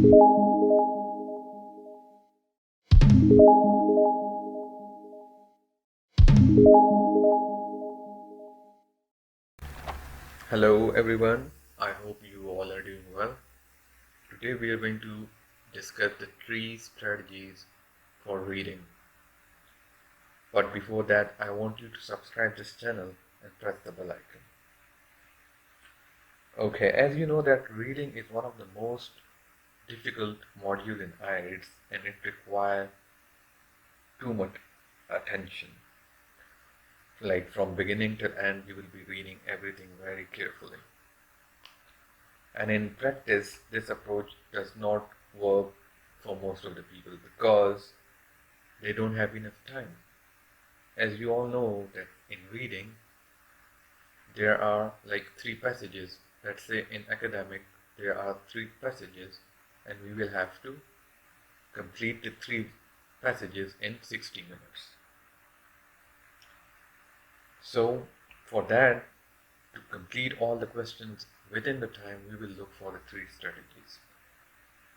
Hello everyone, I hope you all are doing well. Today we are going to discuss the 3 strategies for reading. But before that, I want you to subscribe this channel and press the bell icon. Okay, as you know that reading is one of the most difficult modules in IELTS and it requires too much attention. Like from beginning till end, you will be reading everything very carefully. And in practice, this approach does not work for most of the people because they don't have enough time. As you all know that in reading, there are like 3 passages. Let's say in academic, there are 3 passages and we will have to complete the 3 passages in 60 minutes. So for that, to complete all the questions within the time, we will look for the 3 strategies.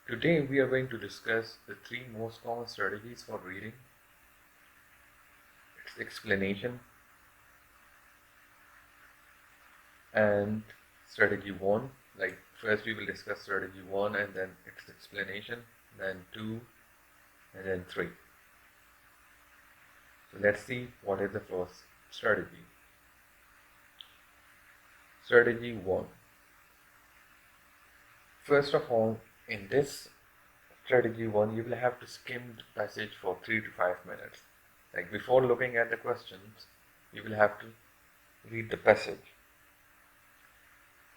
Today we are going to discuss the 3 most common strategies for reading. Its explanation and strategy 1. Like first we will discuss strategy 1 and then its explanation, then 2 and then 3. So let's see what is the first strategy. Strategy 1. First of all, in this strategy 1, you will have to skim the passage for 3 to 5 minutes. Like before looking at the questions, you will have to read the passage.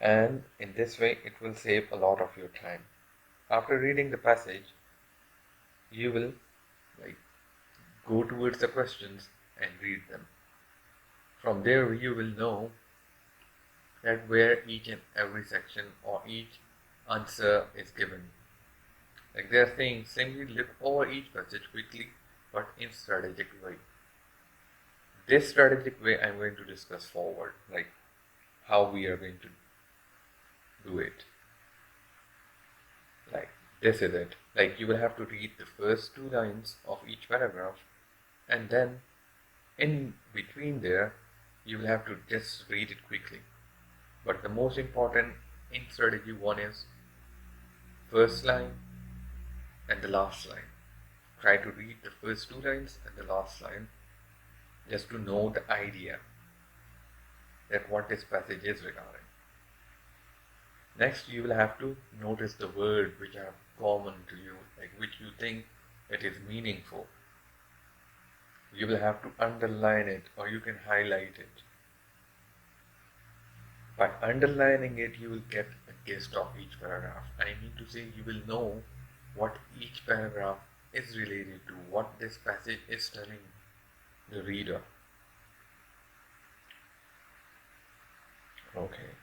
And in this way, it will save a lot of your time. After reading the passage, you will go towards the questions and read them. From there, you will know that where each and every section or each answer is given. Like they are saying, simply look over each passage quickly, but in strategic way. This strategic way I'm going to discuss forward, like how we are going to do it. Like this is it. Like you will have to read the first 2 lines of each paragraph, and then in between there, you will have to just read it quickly. But the most important in strategy 1 is first line and the last line. Try to read the first 2 lines and the last line just to know the idea that what this passage is regarding. Next, you will have to notice the words which are common to you, like which you think it is meaningful. You will have to underline it or you can highlight it. By underlining it, you will get a gist of each paragraph. I mean to say, you will know what each paragraph is related to, what this passage is telling the reader. Okay.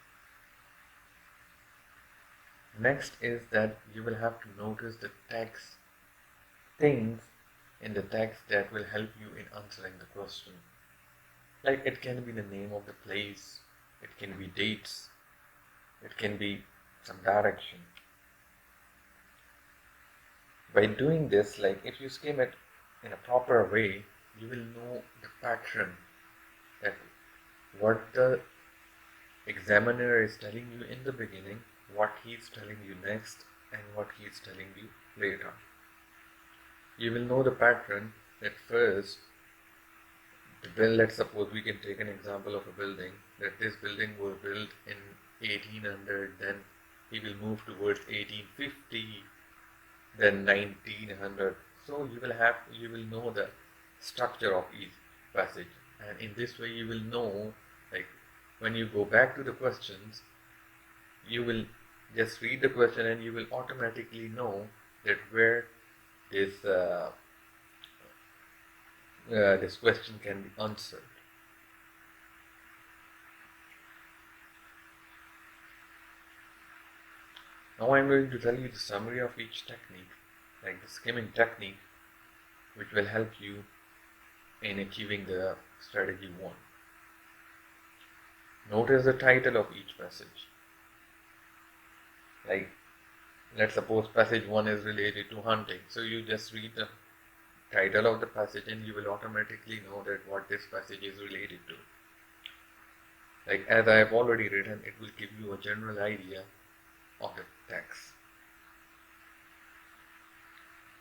Next is that you will have to notice the text, things in the text that will help you in answering the question. Like it can be the name of the place, it can be dates, it can be some direction. By doing this, like if you skim it in a proper way, you will know the pattern, that what the examiner is telling you in the beginning, what he is telling you next, and what he is telling you later. You will know the pattern that first, let's suppose we can take an example of a building, that this building was built in 1800, then he will move towards 1850, then 1900. So you will know the structure of each passage, and in this way you will know, like when you go back to the questions, you will just read the question and you will automatically know that where this question can be answered. Now I'm going to tell you the summary of each technique, like the skimming technique, which will help you in achieving the strategy 1. Notice the title of each passage. Like Let's suppose passage 1 is related to hunting. So you just read the title of the passage and you will automatically know that what this passage is related to. Like as I have already written, it will give you a general idea of the text.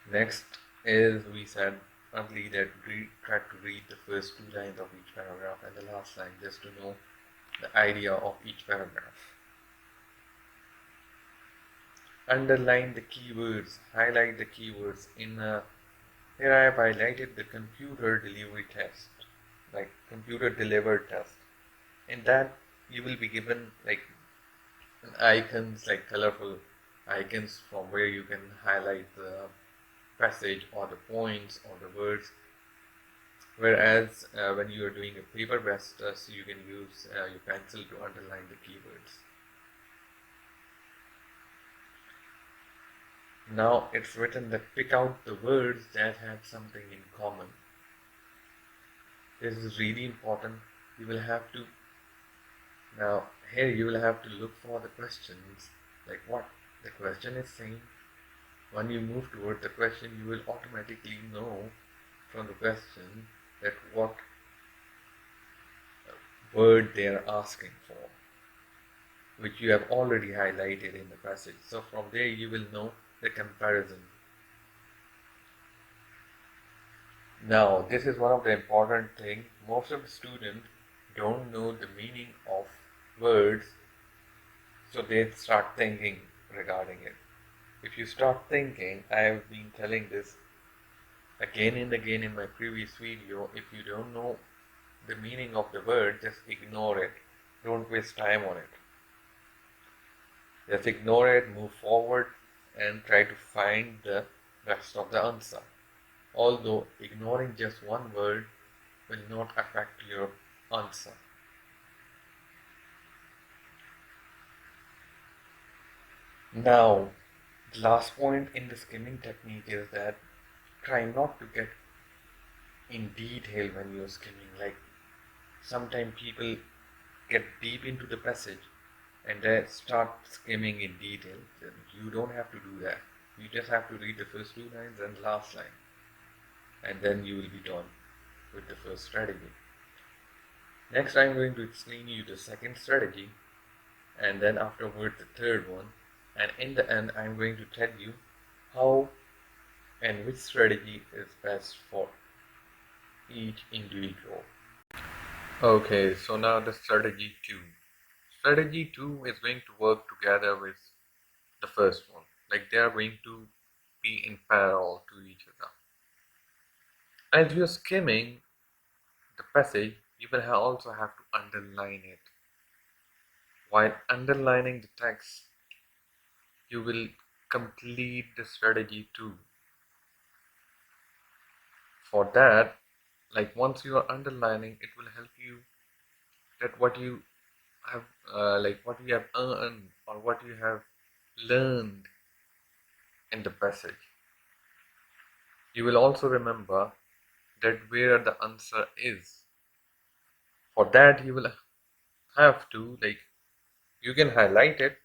Next is, we said earlier that try to read the first 2 lines of each paragraph and the last line just to know the idea of each paragraph. Underline the keywords, highlight the keywords. Here I have highlighted the computer delivery test, like computer delivered test. In that you will be given like icons, like colorful icons from where you can highlight the passage or the points or the words. Whereas when you are doing a paper-based test, you can use your pencil to underline the keywords. Now it's written that pick out the words that have something in common. This is really important. You will have to, now here you will have to look for the questions, like what the question is saying. When you move toward the question, you will automatically know from the question that what word they are asking for, which you have already highlighted in the passage. So from there you will know the comparison. Now this is one of the important things. Most of the students don't know the meaning of words, so they start thinking regarding it. If you start thinking, I have been telling this again and again in my previous video, if you don't know the meaning of the word, just ignore it. Don't waste time on it. Just ignore it, move forward and try to find the rest of the answer. Although ignoring just one word will not affect your answer. Now, the last point in the skimming technique is that try not to get in detail when you're skimming. Like sometimes people get deep into the passage and they start skimming in detail. You don't have to do that. You just have to read the first 2 lines and the last line, and then you will be done with the first strategy. Next, I'm going to explain you the second strategy, and then afterward the third one, and in the end I'm going to tell you how and which strategy is best for each individual. Okay, so now the strategy 2. Strategy 2 is going to work together with the first one. Like they are going to be in parallel to each other. As you're skimming the passage, you will also have to underline it. While underlining the text, you will complete the strategy 2. For that, like once you are underlining, it will help you that what you have what you have earned or what you have learned in the passage. You will also remember that where the answer is. For that you will have to, like, you can highlight it,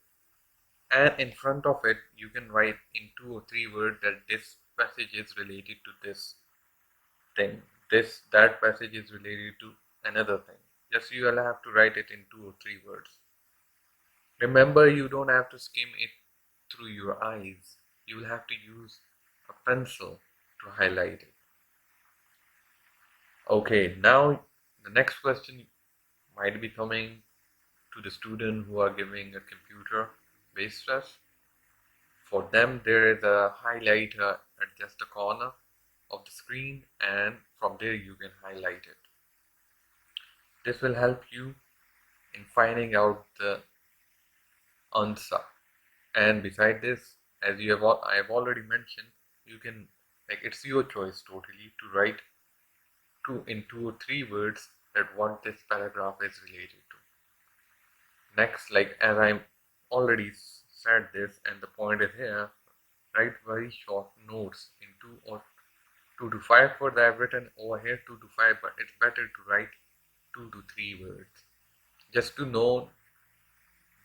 and in front of it you can write in 2 or 3 words that this passage is related to this thing, that passage is related to another thing. Just you will have to write it in 2 or 3 words. Remember, you don't have to skim it through your eyes. You will have to use a pencil to highlight it. Okay, now the next question might be coming to the student who are giving a computer based test. For them, there is a highlighter at just the corner of the screen, and from there you can highlight it. This will help you in finding out the answer. And beside this, as I have already mentioned, you can, like, it's your choice totally to write in 2 or 3 words that what this paragraph is related to. Next, like as I'm already said this, and the point is here, write very short notes in 2 to 5 words. I have written over here 2 to 5, but it's better to write 2 to 3 words just to know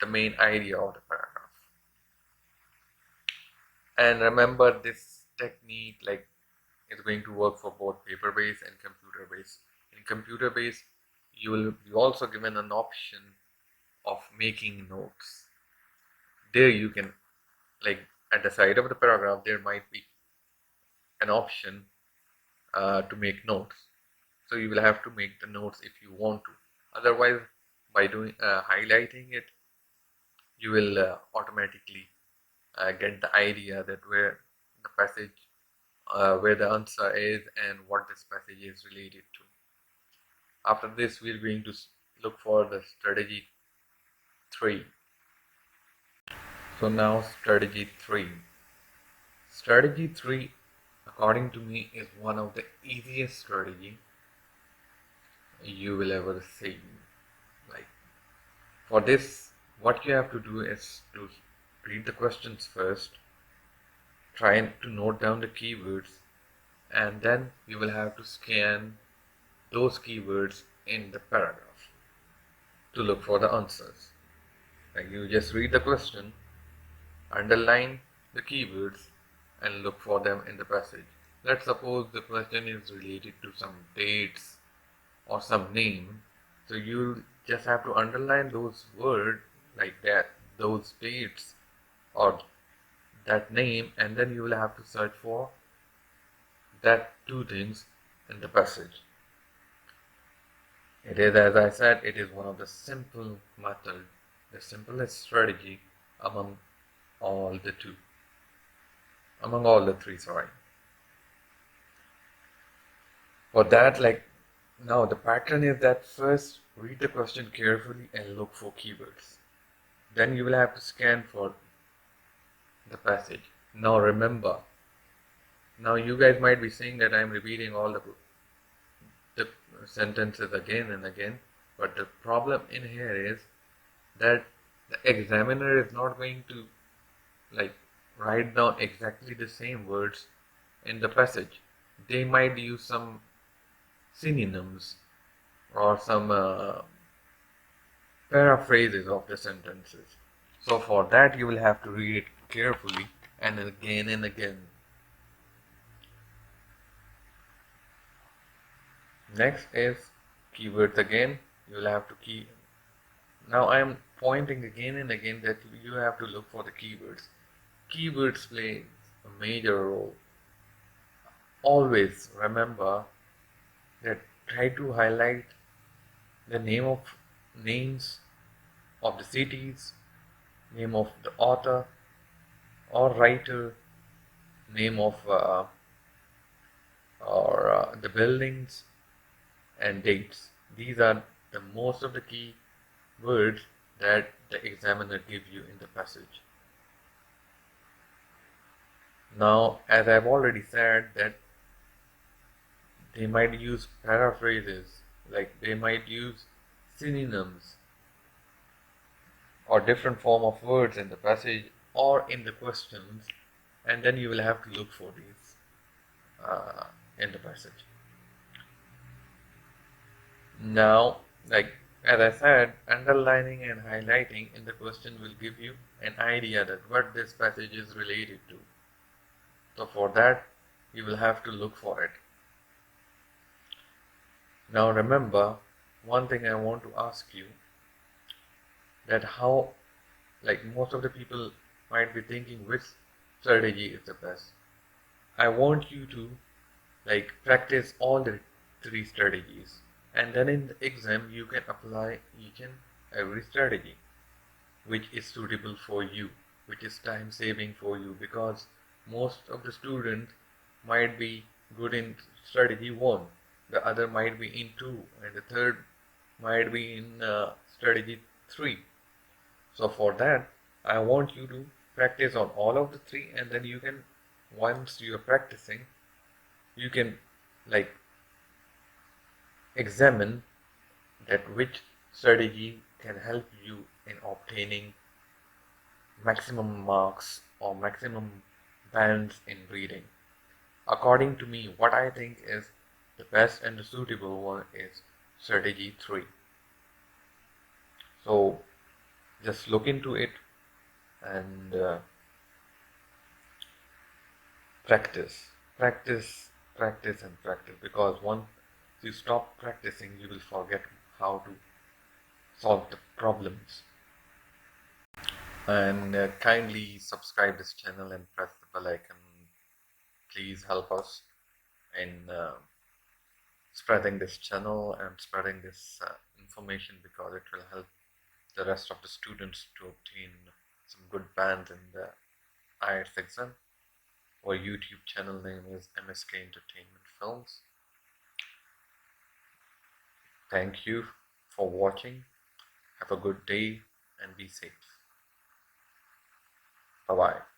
the main idea of the paragraph. And remember, this technique is going to work for both paper-based and computer-based. In computer-based, you will be also given an option of making notes. There you can, like at the side of the paragraph, there might be an option to make notes. So you will have to make the notes if you want to. Otherwise, by doing highlighting it, you will automatically get the idea that where the passage, where the answer is, and what this passage is related to. After this, we're going to look for the strategy 3. So now strategy 3. Strategy 3, according to me, is one of the easiest strategy you will ever see. Like for this, what you have to do is to read the questions first, try to note down the keywords, and then you will have to scan those keywords in the paragraph to look for the answers. Like you just read the question, underline the keywords, and look for them in the passage. Let's suppose the question is related to some dates or some name, so you just have to underline those words like that, those dates or that name, and then you will have to search for that two things in the passage. It is, as I said, it is one of the simple method, the simplest strategy among all the three, sorry. For that, now the pattern is that first read the question carefully and look for keywords. Then you will have to scan for the passage. Now remember, now you guys might be saying that I am repeating all the sentences again and again, but the problem in here is that the examiner is not going to write down exactly the same words in the passage. They might use some synonyms or some paraphrases of the sentences. So for that you will have to read it carefully and again and again. Next is keywords again. You will have to key. Now I am pointing again and again that you have to look for the keywords. Keywords play a major role. Always remember that try to highlight the names of the cities, name of the author or writer, name of the buildings and dates. These are the most of the key words that the examiner gives you in the passage. Now, as I've already said, that they might use paraphrases, like they might use synonyms or different form of words in the passage or in the questions, and then you will have to look for these in the passage. Now, as I said, underlining and highlighting in the question will give you an idea that what this passage is related to. So for that, you will have to look for it. Now remember, one thing I want to ask you, that how, most of the people might be thinking which strategy is the best. I want you to practice all the three strategies, and then in the exam you can apply each and every strategy which is suitable for you, which is time saving for you, because most of the students might be good in strategy 1, the other might be in 2, and the third might be in strategy 3. So for that, I want you to practice on all of the three, and then you can, once you are practicing, you can examine that which strategy can help you in obtaining maximum marks or maximum bands in reading. According to me, what I think is the best and the suitable one is strategy 3. So just look into it and practice, practice, practice, and practice. Because once you stop practicing, you will forget how to solve the problems. And kindly subscribe this channel and press the bell icon. Please help us in spreading this channel and spreading this information, because it will help the rest of the students to obtain some good bands in the IELTS exam. Our YouTube channel name is MSK Entertainment Films. Thank you for watching. Have a good day and be safe. Bye bye.